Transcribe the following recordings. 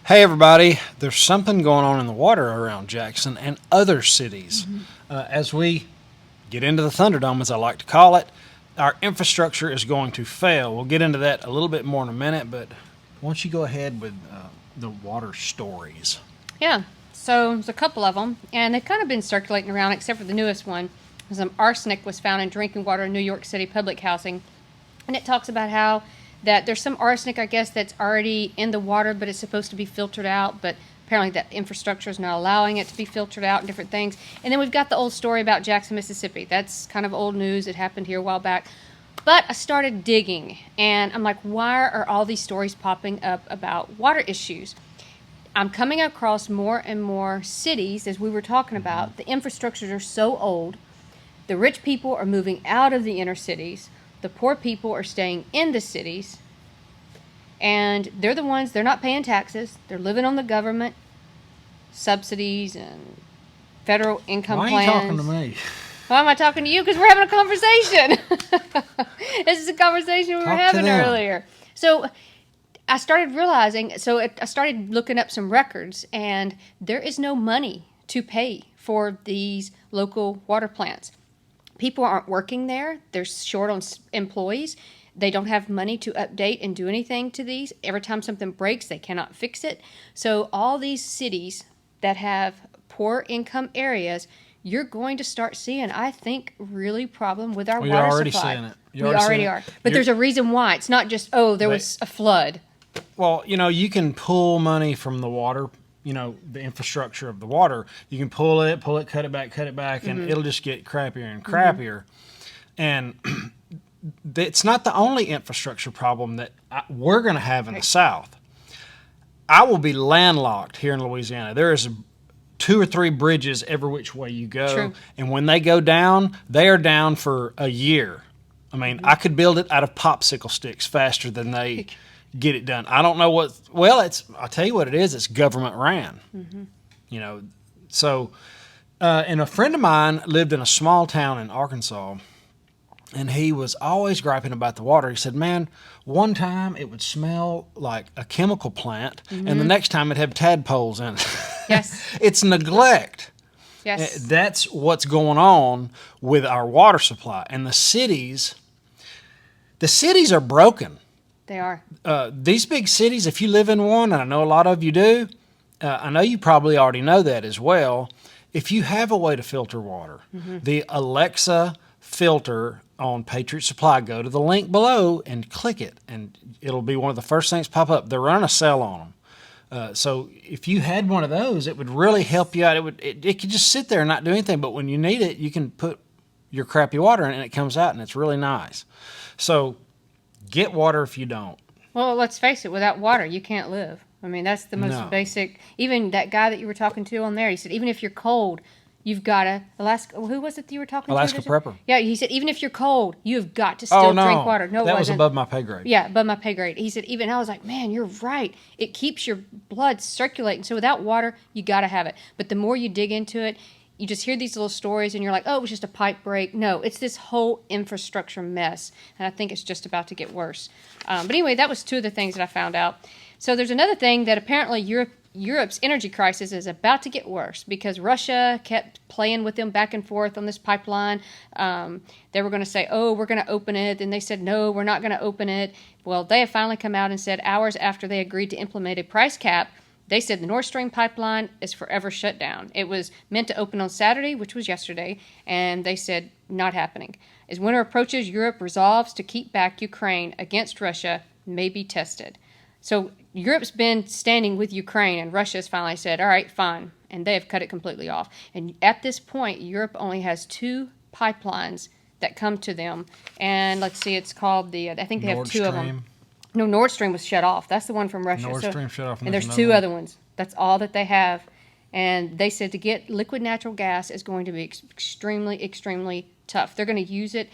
Hey, everybody. There's something going on in the water around Jackson and other cities. As we get into the Thunderdome, as I like to call it, our infrastructure is going to fail. We'll get into that a little bit more in a minute, but why don't you go ahead with the water stories? Yeah, so there's a couple of them, and they've kind of been circulating around, except for the newest one. Some arsenic was found in drinking water in New York City public housing, and it talks about how that there's some arsenic, I guess, that's already in the water, but it's supposed to be filtered out, but apparently that infrastructure is not allowing it to be filtered out and different things. And then we've got the old story about Jackson, Mississippi. That's kind of old news. It happened here a while back. But I started digging, and I'm like, why are all these stories popping up about water issues? I'm coming across more and more cities, as we were talking about. The infrastructures are so old. The rich people are moving out of the inner cities. The poor people are staying in the cities. And they're the ones, they're not paying taxes. They're living on the government subsidies and federal income plans. Why are you talking to me? Why am I talking to you? Because we're having a conversation. This is a conversation we were having earlier. So I started realizing, I started looking up some records, and there is no money to pay for these local water plants. People aren't working there. They're short on employees. They don't have money to update and do anything to these. Every time something breaks, they cannot fix it. So all these cities that have poor income areas, you're going to start seeing, I think, really problem with our water supply. We're already seeing it. We already are. But there's a reason why. It's not just, there was a flood. Well, you can pull money from the water, the infrastructure of the water. You can pull it, cut it back, and it'll just get crappier and crappier. And it's not the only infrastructure problem that we're going to have in the South. I will be landlocked here in Louisiana. There is 2 or 3 bridges every which way you go. True. And when they go down, they are down for a year. I mean, I could build it out of popsicle sticks faster than they get it done. I don't know I'll tell you what it is. It's government ran. So, and a friend of mine lived in a small town in Arkansas, and he was always griping about the water. He said, man, one time it would smell like a chemical plant, and the next time it'd have tadpoles in it. Yes. It's neglect. Yes. That's what's going on with our water supply. And the cities are broken. They are. These big cities, if you live in one, and I know a lot of you do, I know you probably already know that as well. If you have a way to filter water, the Alexa filter on Patriots Supply, go to the link below and click it, and it'll be one of the first things pop up. They're running a sale on them. So if you had one of those, it would really help you out. It could just sit there and not do anything, but when you need it, you can put your crappy water in it, and it comes out, and it's really nice. So get water if you don't. Well, let's face it, without water, you can't live. I mean, that's the most basic. Even that guy that you were talking to on there, he said, even if you're cold, you've got to, who was it that you were talking Alaska to? Prepper. Yeah, he said, even if you're cold, you've got to still drink water. No, that was above my pay grade. Yeah, above my pay grade. He said, I was like, man, you're right. It keeps your blood circulating. So without water, you got to have it. But the more you dig into it, you just hear these little stories and you're like, it was just a pipe break. No, it's this whole infrastructure mess. And I think it's just about to get worse. But anyway, that was 2 of the things that I found out. So there's another thing that apparently Europe's energy crisis is about to get worse because Russia kept playing with them back and forth on this pipeline. They were going to say, we're going to open it. And they said, no, we're not going to open it. Well, they have finally come out and said hours after they agreed to implement a price cap, they said the Nord Stream pipeline is forever shut down. It was meant to open on Saturday, which was yesterday, and they said not happening. As winter approaches, Europe resolves to keep back Ukraine against Russia may be tested. So Europe's been standing with Ukraine, and Russia has finally said, all right, fine, and they have cut it completely off. And at this point, Europe only has 2 pipelines that come to them, and let's see, it's called I think they have 2 of them. No, Nord Stream was shut off. That's the one from Russia. Nord Stream shut off. And there's 2 other ones. That's all that they have. And they said to get liquid natural gas is going to be extremely, extremely tough. They're going to use it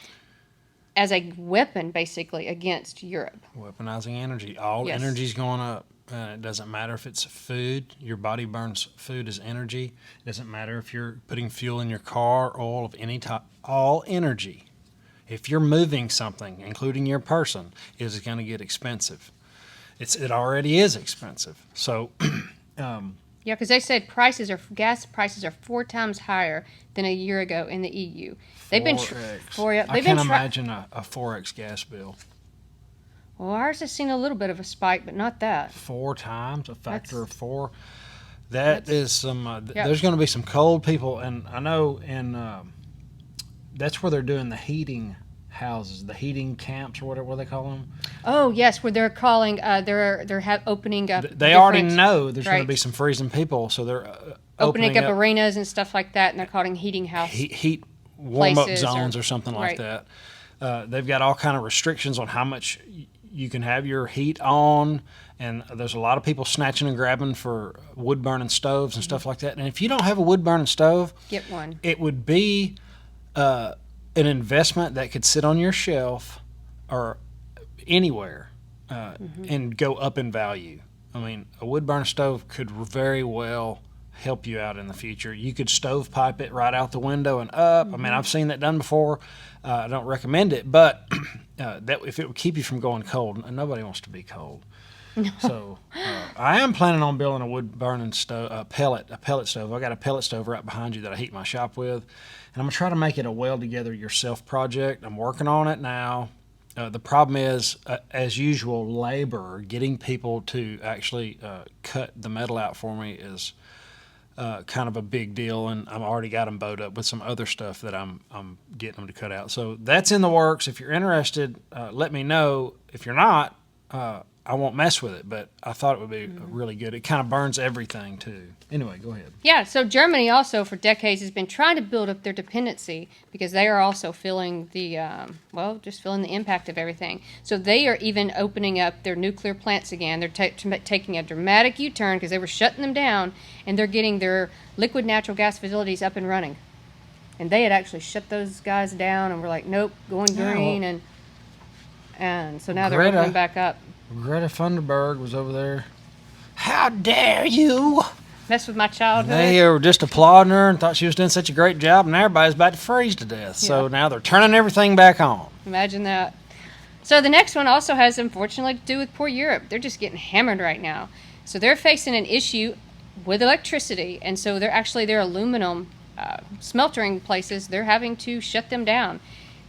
as a weapon, basically, against Europe. Weaponizing energy. All energy's going up. It doesn't matter if it's food. Your body burns food as energy. It doesn't matter if you're putting fuel in your car, oil of any type. All energy. If you're moving something, including your person, is going to get expensive. It already is expensive. So, Yeah, because they said gas prices are 4 times higher than a year ago in the EU. They've been 4x. I can't imagine a 4x gas bill. Well, ours has seen a little bit of a spike, but not that. 4 times, a factor of 4. That is some. There's going to be some cold people, and I know that's where they're doing the heating houses, the heating camps, or whatever they call them. Oh yes, where they're calling, opening up. They already know there's going to be some freezing people, so they're opening up arenas and stuff like that, and they're calling heating house heat warm up zones or something like that. They've got all kind of restrictions on how much you can have your heat on, and there's a lot of people snatching and grabbing for wood burning stoves and stuff like that. And if you don't have a wood burning stove, get one. It would be an investment that could sit on your shelf or anywhere and go up in value. I mean, a wood burning stove could very well help you out in the future. You could stovepipe it right out the window and up. I mean, I've seen that done before. I don't recommend it, but that if it would keep you from going cold, and nobody wants to be cold. So I am planning on building a wood burning stove, a pellet stove. I got a pellet stove right behind you that I heat my shop with, and I'm gonna try to make it a weld together yourself project. I'm working on it now. The problem is, as usual, labor. Getting people to actually cut the metal out for me is kind of a big deal, and I've already got them bowed up with some other stuff that I'm getting them to cut out. So that's in the works. If you're interested, let me know. If you're not, I won't mess with it, but I thought it would be really good. It kind of burns everything, too. Anyway, go ahead. Yeah, so Germany also for decades has been trying to build up their dependency because they are also feeling the, just feeling the impact of everything. So they are even opening up their nuclear plants again. They're taking a dramatic U-turn because they were shutting them down, and they're getting their liquid natural gas facilities up and running. And they had actually shut those guys down and were like, nope, going green, and so now they're opening back up. Greta Thunberg was over there. How dare you! Mess with my childhood. They were just applauding her and thought she was doing such a great job, and everybody's about to freeze to death. Yeah. So now they're turning everything back on. Imagine that. So the next one also has, unfortunately, to do with poor Europe. They're just getting hammered right now. So they're facing an issue with electricity, and so their aluminum smeltering places, they're having to shut them down.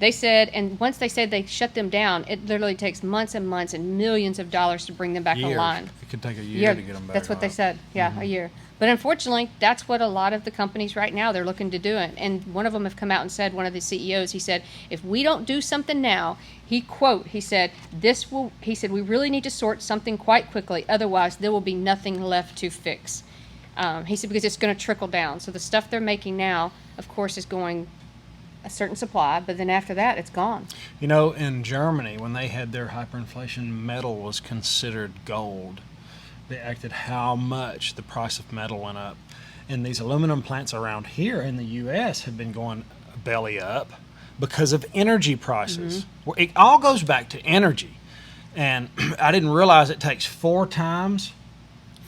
They said, and once they said they shut them down, it literally takes months and months and millions of dollars to bring them back online. It could take a year to get them back. That's what they said. Yeah, a year. But unfortunately, that's what a lot of the companies right now, they're looking to do it. And one of them have come out and said, one of the CEOs, he said, if we don't do something now, he said, we really need to sort something quite quickly. Otherwise, there will be nothing left to fix. He said, because it's going to trickle down. So the stuff they're making now, of course, is going a certain supply, but then after that, it's gone. You know, in Germany, when they had their hyperinflation, metal was considered gold. They acted how much the price of metal went up. And these aluminum plants around here in the U.S. have been going belly up because of energy prices. It all goes back to energy. And I didn't realize it takes 4 times.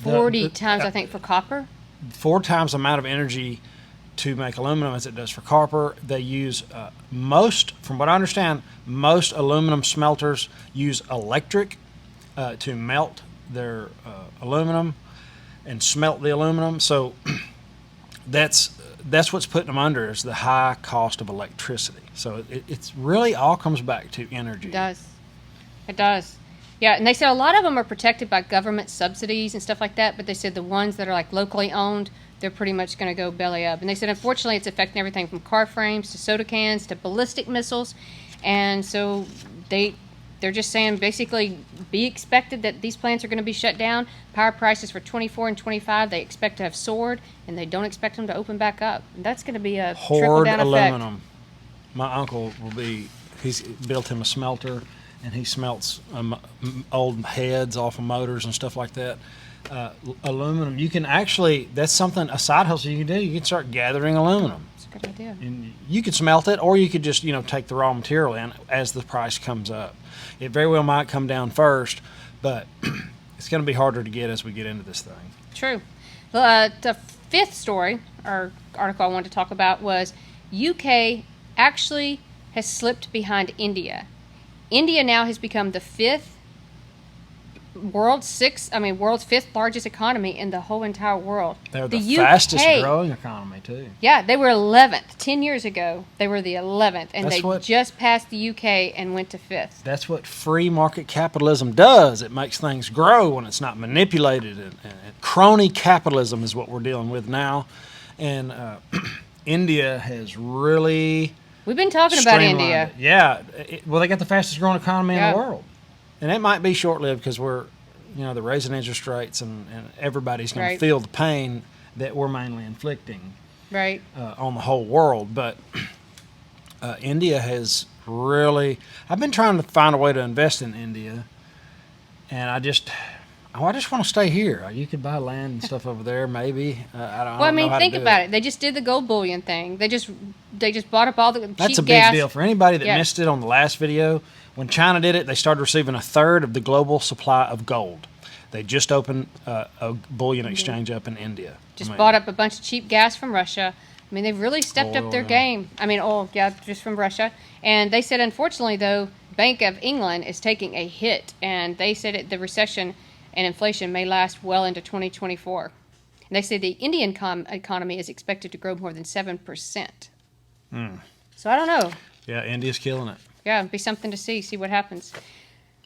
40 times, I think, for copper. 4 times the amount of energy to make aluminum as it does for copper. They use from what I understand, most aluminum smelters use electric to melt their aluminum and smelt the aluminum. So that's what's putting them under, is the high cost of electricity. So it's really all comes back to energy. It does. Yeah, and they said a lot of them are protected by government subsidies and stuff like that, but they said the ones that are like locally owned, they're pretty much going to go belly up. And they said, unfortunately, it's affecting everything from car frames to soda cans to ballistic missiles. And so they're just saying, basically, be expected that these plants are going to be shut down. Power prices for 24 and 25, they expect to have soared, and they don't expect them to open back up. And that's going to be a trickle-down effect. Aluminum. My uncle he's built him a smelter, and he smelts old heads off of motors and stuff like that. Aluminum, you can actually, that's something, a side hustle you can do. You can start gathering aluminum. That's a good idea. And you could smelt it, or you could just, take the raw material in as the price comes up. It very well might come down first, but it's going to be harder to get as we get into this thing. True. The fifth story, or article I wanted to talk about, was UK actually has slipped behind India. India now has become the 5th world's fifth largest economy in the whole entire world. They're the UK, fastest growing economy too. Yeah, they were 11th. 10 years ago, they were the 11th, and That's they just passed the UK and went to 5th. That's what free market capitalism does. It makes things grow when it's not manipulated. And crony capitalism is what we're dealing with now. And India has really We've been talking about India. it. Yeah. Well, they got the fastest growing economy in Yeah. the world. And it might be short-lived because they're raising interest rates and everybody's going Right. to feel the pain that we're mainly inflicting Right. on the whole world. But India has really, I've been trying to find a way to invest in India, and I just want to stay here. You could buy land and stuff over there, maybe. I don't know how to think do about it. They just did the gold bullion thing. They just bought up all the That's cheap a big gas. deal. For anybody that Yeah. missed it on the last video, when China did it, they started receiving a third of the global supply of gold. They just opened a bullion exchange up in India. Just bought up a bunch of cheap gas from Russia. I mean, they've really stepped up their Oil, yeah. game. I mean, oil, yeah, just from Russia. And they said, unfortunately, though, Bank of England is taking a hit, and they said the recession and inflation may last well into 2024. And they say the Indian economy is expected to grow more than 7%. So I don't know. Yeah, India's killing it. Yeah, it'd be something to see what happens.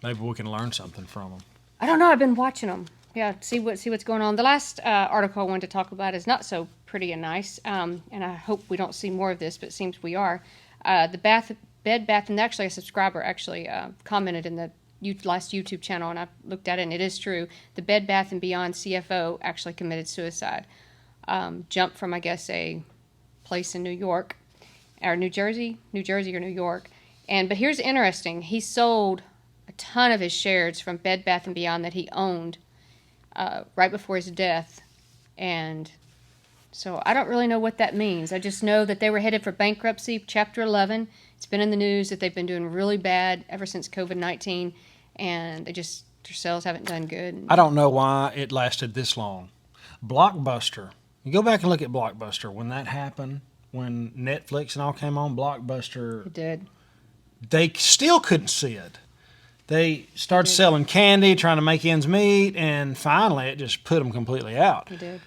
Maybe we can learn something from them. I don't know. I've been watching them. Yeah, see what's going on. The last article I wanted to talk about is not so pretty and nice, and I hope we don't see more of this, but it seems we are. The Bed Bath, and actually a subscriber commented in the last YouTube channel, and I looked at it, and it is true. The Bed Bath & Beyond CFO actually committed suicide. Jumped from, I guess, a place in New York, or New Jersey or New York. But here's interesting. He sold a ton of his shares from Bed Bath & Beyond that he owned right before his death. And so I don't really know what that means. I just know that they were headed for bankruptcy, Chapter 11. It's been in the news that they've been doing really bad ever since COVID-19, and their sales haven't done good. I don't know why it lasted this long. Blockbuster. You go back and look at Blockbuster. When that happened, when Netflix and all came on, Blockbuster, It did. they still couldn't see it. They started selling candy, trying to make ends meet, and finally it just put them completely out. It did.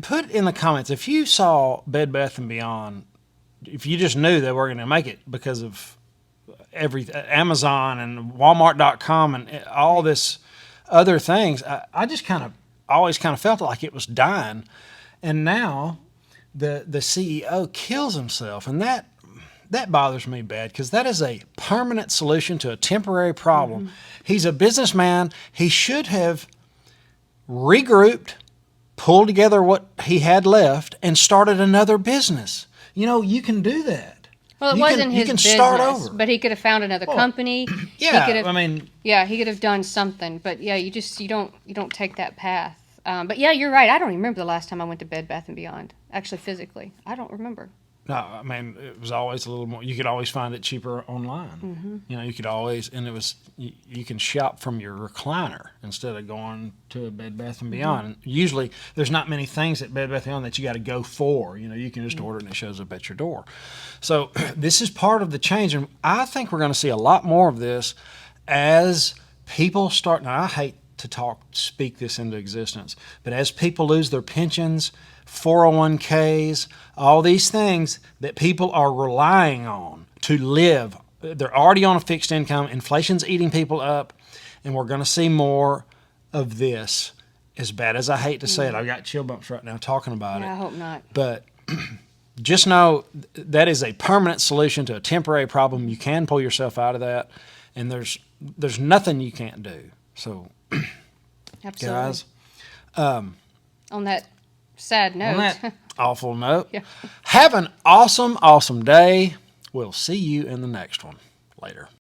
Put in the comments if you saw Bed Bath & Beyond, if you just knew they were going to make it because of Amazon and Walmart.com and all this other things. I just always felt like it was dying, and now the CEO kills himself, and that bothers me bad because that is a permanent solution to a temporary problem. He's a businessman. He should have regrouped, pulled together what he had left, and started another business. You can do that. Well, it wasn't his business, start over. but he could have found another company. Yeah, he could have, he could have done something. But yeah, you don't take that path. But yeah, you're right. I don't even remember the last time I went to Bed Bath & Beyond. Actually, physically, I don't remember. No, it was always a little more. You could always find it cheaper online. You could always, and it was you can shop from your recliner instead of going to a Bed Bath & Beyond. And usually, there's not many things at Bed Bath & Beyond that you got to go for. You can just order it and it shows up at your door. So this is part of the change, and I think we're going to see a lot more of this as people start. Now, I hate to speak this into existence, but as people lose their pensions, 401ks, all these things that people are relying on to live. They're already on a fixed income. Inflation's eating people up, and we're going to see more of this. As bad as I hate to say it, I've got chill bumps right now talking about it. I hope not. But just know that is a permanent solution to a temporary problem. You can pull yourself out of that, and there's nothing you can't do. So, Absolutely. guys, on that sad note. on that awful note, Yeah. have an awesome, awesome day. We'll see you in the next one. Later.